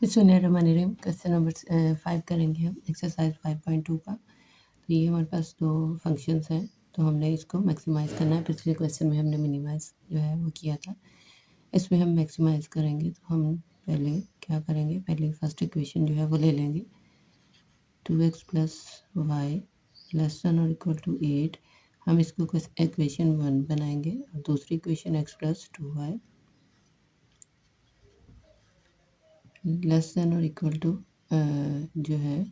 बिस्मिल्लाहिर्रहमानिर्रहीम। Question number 5 करेंगे हम एक्सरसाइज 5.2 का। तो ये हमारे पास दो फंक्शंस हैं, तो हमने इसको मैक्सिमाइज़ करना है। पिछले क्वेश्चन में हमने मिनिमाइज़ जो है वो किया था, इसमें हम मैक्सिमाइज़ करेंगे। तो हम पहले क्या करेंगे, पहले फर्स्ट इक्वेशन जो है वो ले लेंगे, 2x plus y less than और इक्वल टू 8। हम इसको इक्वेशन 1 बनाएंगे और दूसरी equation x plus 2y less than और इक्वल टू जो है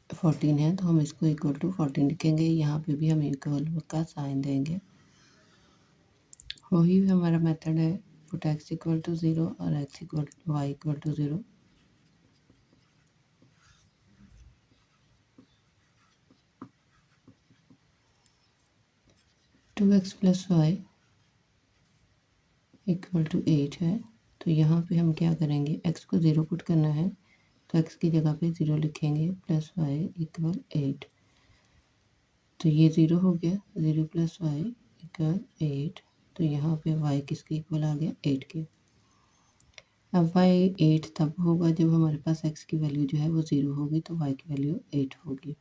14 है, तो हम इसको इक्वल टू 14 लिखेंगे। यहाँ पे भी हम इक्वल का साइन देंगे। वही हमारा मेथड है, पुट x इक्वल टू 0 और x equal y equal to 0। Two x plus y equal to 8 है, तो यहाँ पे हम क्या करेंगे, x को 0 पुट करना है, तो x की जगह पे 0 लिखेंगे, प्लस वाई इक्वल 8। तो ये 0 हो गया, 0 प्लस वाई इक्वल 8। तो यहाँ पे y किसके इक्वल आ गया, 8 के। अब y 8 तब होगा जब हमारे पास x की वैल्यू जो है वो 0 होगी, तो y की वैल्यू 8 होगी।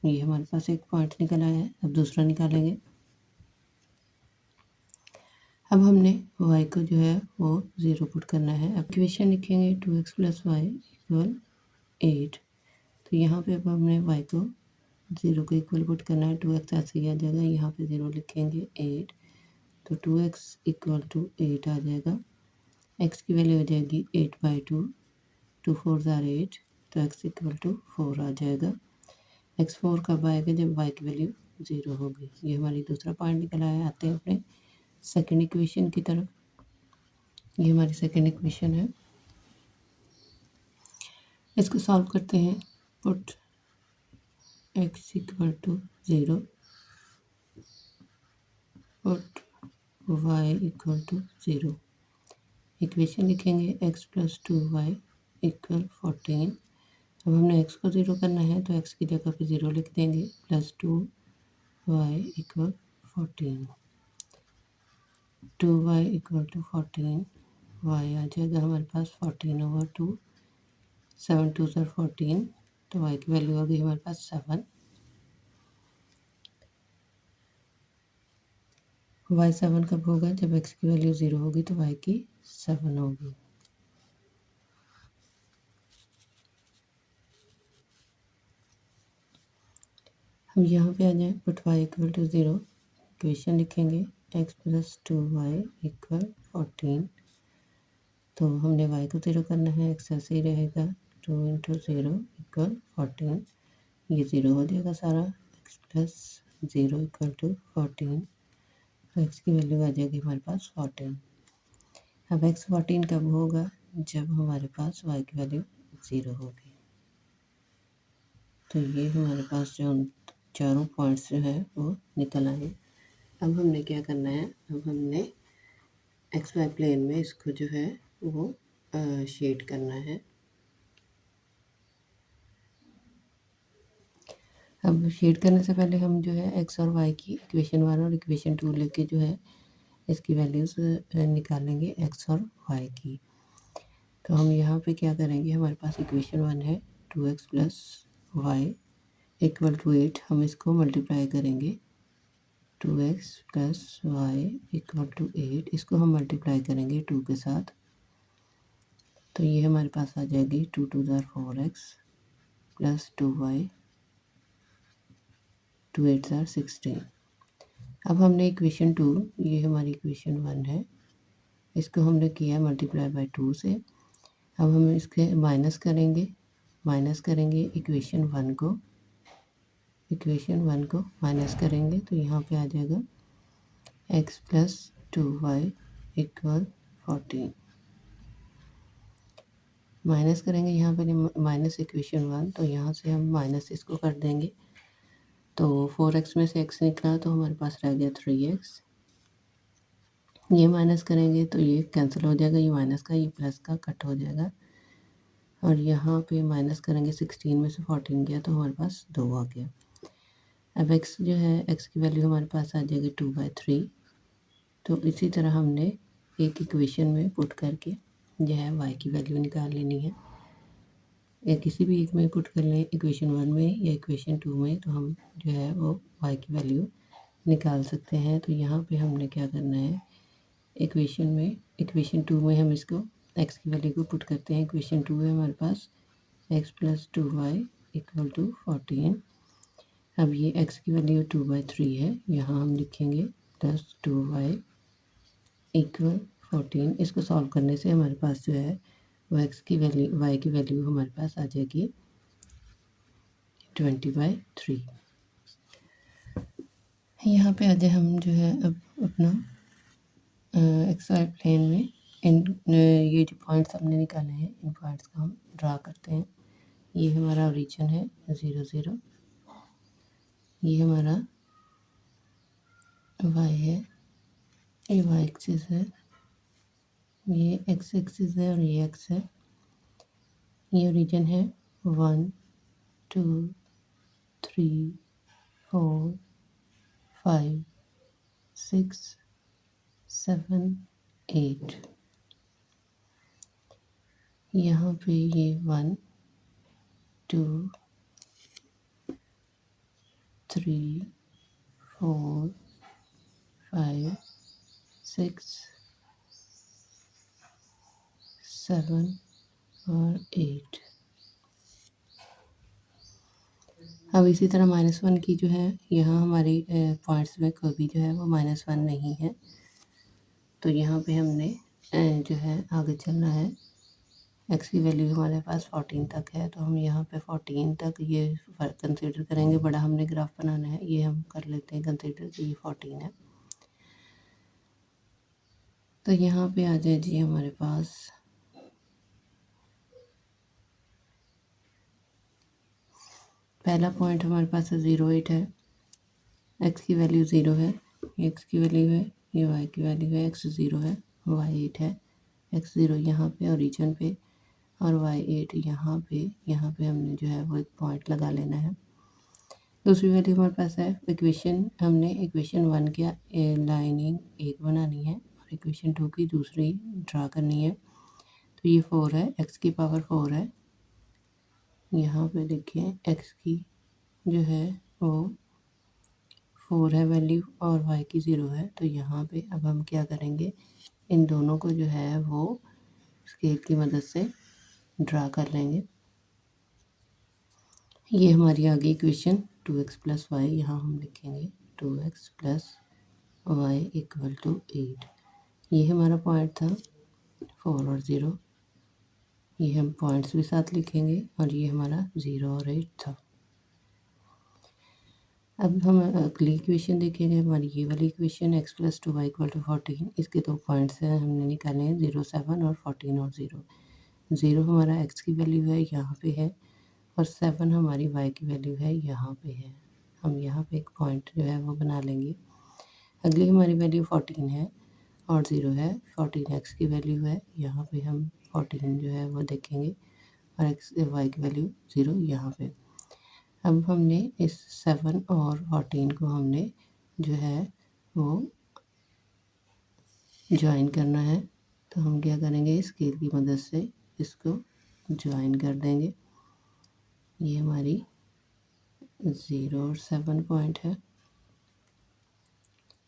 ये हमारे पास एक पॉइंट निकल आया है। अब दूसरा निकालेंगे। अब हमने y को जो है वो 0 पुट करना है। अब इक्वेशन लिखेंगे 2x प्लस वाई इक्वल 8। तो यहाँ पे अब हमने y को 0 को इक्वल पुट करना है, 2x ऐसे ही आ जाएगा, यहाँ पे 0 लिखेंगे 8, तो 2x इक्वल टू 8 आ जाएगा। x की वैल्यू हो जाएगी 8/2, 2 4 आर 8, तो x इक्वल टू 4 आ जाएगा। x 4 कब आएगा, जब y की वैल्यू 0 होगी। ये हमारी दूसरा पॉइंट निकल आया। आते हैं अपने सेकेंड इक्वेशन की तरफ। ये हमारी सेकेंड इक्वेशन है, इसको सॉल्व करते हैं। Put x equal to 0, put y equal to 0। Equation लिखेंगे x प्लस 2y इक्वल 14। अब हमने x को 0 करना है, तो x की जगह पे 0 लिख देंगे, plus 2y equal 14। 2y equal to 14, y आ जाएगा हमारे पास 14/2, 7 2 14, तो y की वैल्यू आ गई हमारे पास 7। y 7 कब होगा, जब x की वैल्यू 0 होगी, तो y की 7 होगी। हम यहाँ पे आ जाए, put y equal to 0। Equation लिखेंगे x प्लस 2y इक्वल 14। तो हमने y को 0 करना है, x ऐसे ही रहेगा, 2 × 0 इक्वल 14। ये 0 हो जाएगा सारा, x प्लस 0 इक्वल टू 14, तो x की वैल्यू आ जाएगी हमारे पास 14। अब x 14 कब होगा, जब हमारे पास y की वैल्यू 0 होगी। तो ये हमारे पास जो चारों पॉइंट्स जो है वो निकल आए। अब हमने क्या करना है, अब हमने एक्स वाई प्लेन में इसको जो है वो शेड करना है। अब शेड करने से पहले हम जो है एक्स और वाई की इक्वेशन 1 और इक्वेशन 2 लेके जो है इसकी वैल्यूज़ निकालेंगे, एक्स और वाई की। तो हम यहाँ पे क्या करेंगे, हमारे पास इक्वेशन 1 है 2x plus y equal to 8। हम इसको मल्टीप्लाई करेंगे, 2x plus y equal to 8, इसको हम मल्टीप्लाई करेंगे 2 के साथ, तो ये हमारे पास आ जाएगी 2 2 4x प्लस 2y 2 8 16। अब हमने इक्वेशन 2, ये हमारी इक्वेशन 1 है, इसको हमने किया मल्टीप्लाई बाय 2 से। अब हम इसके माइनस करेंगे इक्वेशन 1 को, माइनस करेंगे, तो यहाँ पे आ जाएगा x plus 2y equal 14। Minus करेंगे यहाँ पे माइनस इक्वेशन 1, तो यहाँ से हम माइनस इसको कर देंगे, तो 4x में से x निकला, तो हमारे पास रह गया 3x। ये माइनस करेंगे तो ये कैंसिल हो जाएगा, ये माइनस का ये प्लस का कट हो जाएगा, और यहाँ पे माइनस करेंगे, 16 में से 14 गया, तो हमारे पास 2 आ गया। अब x जो है, x की वैल्यू हमारे पास आ जाएगी 2/3। तो इसी तरह हमने एक इक्वेशन में पुट करके जो है y की वैल्यू निकाल लेनी है। या किसी भी एक में पुट कर लें, इक्वेशन 1 में या इक्वेशन 2 में, तो हम जो है वो y की वैल्यू निकाल सकते हैं। तो यहाँ पे हमने क्या करना है, इक्वेशन 2 में हम इसको x की वैल्यू को पुट करते हैं। इक्वेशन 2 है हमारे पास x + 2y = 14। अब ये x की वैल्यू 2/3 है, यहाँ हम लिखेंगे +2y = 14। इसको सॉल्व करने से हमारे पास जो है वो y की वैल्यू हमारे पास आ जाएगी 20/3। यहाँ पे आज हम जो है अब अपना XY प्लेन में ये जो पॉइंट्स हमने निकाले हैं, इन पॉइंट्स को हम ड्रा करते हैं। ये हमारा ओरिजिन है 0 0, ये हमारा y है, ये y एक्सिस है, ये x एक्सिस है और ये x है। ये ओरिजिन है 1 2 3 4 5 6 7 8। यहाँ पे ये 1 2 3 4 5 6 7 और 8। अब इसी तरह -1 की जो है, यहाँ हमारे पॉइंट्स में कोई भी जो है वो -1 नहीं है, तो यहाँ पे हमने जो है आगे चलना है। x की वैल्यू हमारे पास 14 तक है, तो हम यहाँ पे 14 तक ये कंसीडर करेंगे। बड़ा हमने ग्राफ बनाना है, ये हम कर लेते हैं कंसीडर कि ये 14 है। तो यहाँ पे आ जाए जी हमारे पास पहला पॉइंट हमारे पास 0 8 है, x की वैल्यू 0 है, ये x की वैल्यू है, ये y की वैल्यू है, x 0 है, y 8 है, x 0 यहाँ पे ओरिजिन पे और y 8 यहाँ पे हमने जो है वो एक पॉइंट लगा लेना है। दूसरी वैल्यू हमारे पास है हमने इक्वेशन 1 की लाइनिंग एक बनानी है और इक्वेशन 2 की दूसरी ड्रा करनी है। तो ये 4 है, x की पावर 4 है। यहाँ पे देखिए x की जो है वो 4 है वैल्यू और y की 0 है। तो यहाँ पे अब हम क्या करेंगे, इन दोनों को जो है वो स्केल की मदद से ड्रा कर लेंगे। ये हमारी आ गई इक्वेशन 2x + y। यहाँ हम लिखेंगे 2x + y = 8। ये हमारा पॉइंट था 4 और 0, ये हम पॉइंट्स भी साथ लिखेंगे और ये हमारा 0 और 8 था। अब हम अगली इक्वेशन देखेंगे, हमारी ये वाली इक्वेशन x + 2y = 14। इसके दो पॉइंट्स हैं हमने निकाले हैं, 0 7 और 14 और 0। 0 हमारा x की वैल्यू है, यहाँ पे है, और 7 हमारी y की वैल्यू है, यहाँ पे है। हम यहाँ पे एक पॉइंट जो है वो बना लेंगे। अगली हमारी वैल्यू 14 है और 0 है। 14 x की वैल्यू है, यहाँ पे हम 14 जो है वो देखेंगे और y की वैल्यू 0 यहाँ पे। अब हमने इस 7 और 14 को हमने जो है वो ज्वाइन करना है। तो हम क्या करेंगे, स्केल की मदद से इसको ज्वाइन कर देंगे। ये हमारी 0 और 7 पॉइंट है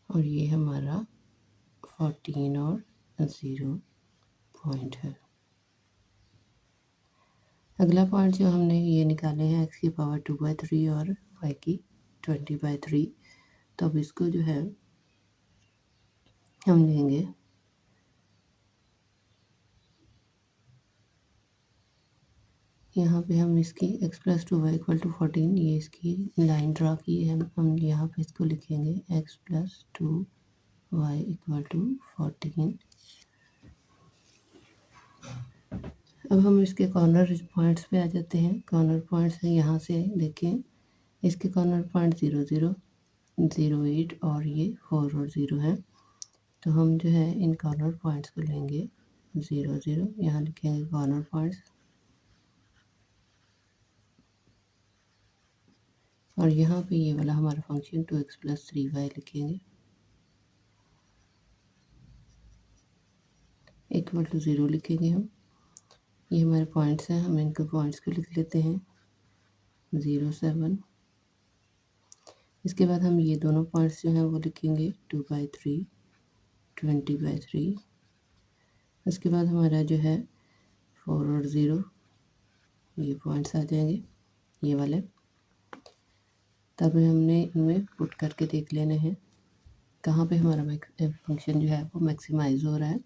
और ये हमारा 14 और 0 पॉइंट है। अगला पॉइंट जो हमने ये निकाले हैं, x की पावर 2/3 और y की 20/3। तो अब इसको जो है हम लेंगे, यहाँ पे हम इसकी x + 2y = 14, ये इसकी लाइन ड्रा की है। हम यहाँ पे इसको लिखेंगे x + 2y = 14। अब हम इसके कॉर्नर पॉइंट्स पे आ जाते हैं। कॉर्नर पॉइंट्स यहाँ से देखें, इसके कॉर्नर पॉइंट 0 0 0 8 और ये 4 और 0 है। तो हम जो है इन कॉर्नर पॉइंट्स को लेंगे 0 0, यहाँ लिखेंगे कॉर्नर पॉइंट्स, और यहाँ पे ये वाला हमारा फंक्शन 2x + 3y लिखेंगे। इक्वल टू 0 लिखेंगे हम। ये हमारे पॉइंट्स हैं, हम इनके पॉइंट्स को लिख लेते हैं 0 7। इसके बाद हम ये दोनों पॉइंट्स जो हैं वो लिखेंगे 2/3 20/3। उसके बाद हमारा जो है 4 और 0 ये पॉइंट्स आ जाएंगे ये वाले। तब हमने इनमें पुट करके देख लेने हैं कहाँ पे हमारा फंक्शन जो है वो मैक्सिमाइज हो रहा है।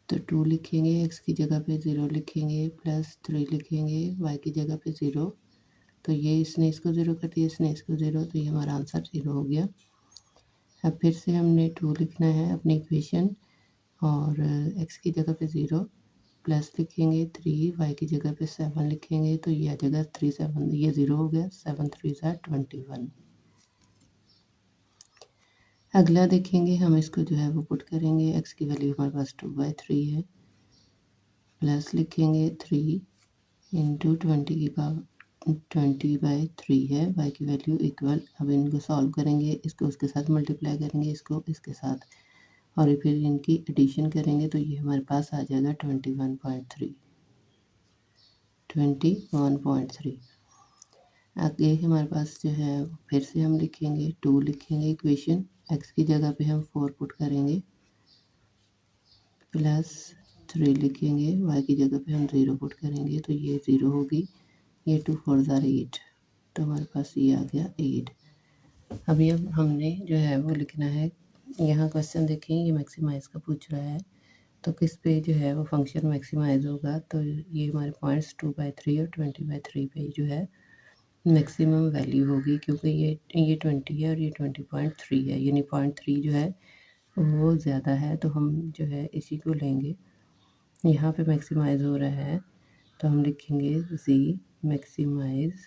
तो 2 लिखेंगे, x की जगह पे 0 लिखेंगे, +3 लिखेंगे, y की जगह पे 0। तो ये इसने इसको 0 कर दिया, इसने इसको 0, तो ये हमारा आंसर 0 हो गया। अब फिर से हमने 2 लिखना है अपनी इक्वेशन, और x की जगह पे 0 प्लस लिखेंगे 3, y की जगह पे 7 लिखेंगे, तो ये आ जाएगा 3 7, ये 0 हो गया। 7 3 21। अगला देखेंगे हम इसको जो है वो पुट करेंगे। x की वैल्यू हमारे पास 2/3 है, प्लस लिखेंगे 3 इंटू 20 की पावर 20/3 है। y की वैल्यू इक्वल, अब इनको सॉल्व करेंगे, इसको उसके साथ मल्टीप्लाई करेंगे, इसको इसके साथ, और फिर इनकी एडिशन करेंगे तो ये हमारे पास आ जाएगा 21.3। आगे हमारे पास जो है फिर से हम लिखेंगे 2 लिखेंगे इक्वेशन, x की जगह पे हम 4 पुट करेंगे, +3 लिखेंगे, y की जगह पे हम 0 पुट करेंगे, तो ये 0 होगी। ये 2 4 8, तो हमारे पास ये आ गया 8। अभी अब हमने जो है वो लिखना है, यहाँ क्वेश्चन देखें ये मैक्सिमाइज़ का पूछ रहा है, तो किस पे जो है वो फंक्शन मैक्सिमाइज़ होगा। तो ये हमारे पॉइंट्स 2/3 और 20/3 पे जो है मैक्सिमम वैल्यू होगी, क्योंकि ये 20 है और ये 20.3 है, यानी 0.3 जो है वो ज़्यादा है, तो हम जो है इसी को लेंगे। यहाँ पे मैक्सिमाइज़ हो रहा है तो हम लिखेंगे z मैक्सिमाइज़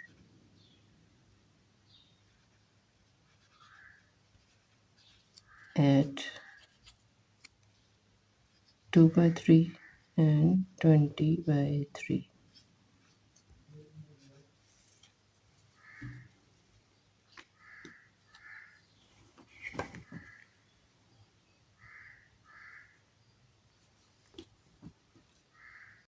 at 2/3 and 20/3।